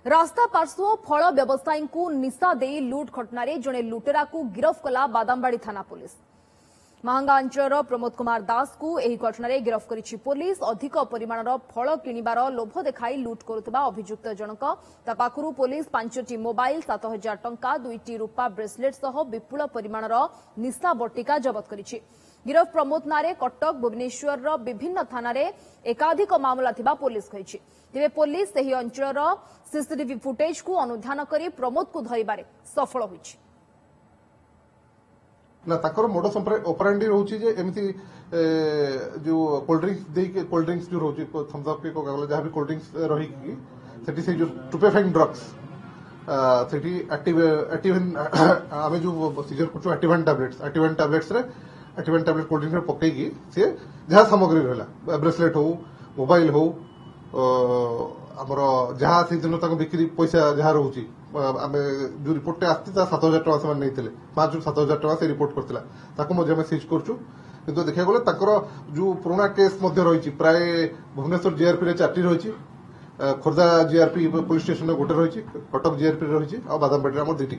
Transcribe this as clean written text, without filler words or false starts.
रास्ता पार्श्व फल व्यवसायी को निशा दे लुट घटन जड़े लुटेरा को गिरफ कला बादामबाड़ी थाना पुलिस। महांगा अंचल प्रमोद कुमार दास को यह घटन गिरफ करिछि पुलिस। अधिक परिमाणर फल किणिबार लोभ देखाई लुट करुवा अभियुक्त जनक पाखु पुलिस 5टी मोबाइल 7,000 टंका 2टी रूपा ब्रेसलेट सह विपुल परिमाणर निशा बटिका जबत करिछि। गिरफ प्रमोद नारे कटक भुवनेश्वर विभिन्न थाना एकाधिक मामला थिबा पुलिस कहिछि। तेबे पुलिस सही अंचल सीसीटीवी फुटेज को अनुधान करी प्रमोद को धरिबारे सफल होइछि। ना ताकर मोडस ऑपरेंडी रहउछि जे एमिति जो कोल्ड ड्रिंक्स जो रहउछि थम्स अप के कोका कोला जहां भी कोल्ड ड्रिंक्स रही की सेठी से जो स्टुपेफाइंग ड्रग्स सेठी एक्टिव आमे जो सीजर करछु एक्टिवन टैबलेट्स रे एक्टिवन टैबलेट कोल्ड ड्रिंक रे पकई की से जहां सामग्री रहला ब्रेसलेट हो मोबाइल हो आमर जहां से दिन तक बिक्री पैसा जहां रहउछि आमे जो रिपोर्ट आस्ती 7,000 टका से नहीं 5 7,000 टका से रिपोर्ट करथिला ताको मजे में सीज करछु। किंतु देखिया गले ताकर जो पुराना केस मध्य रही प्राय भुवनेश्वर जीआरपी रे 4टी रही खोर्धा जीआरपी पुलिस स्टेशन रे गोटे रही कटक जीआरपी रही और बादामबाड़ी रे 2टी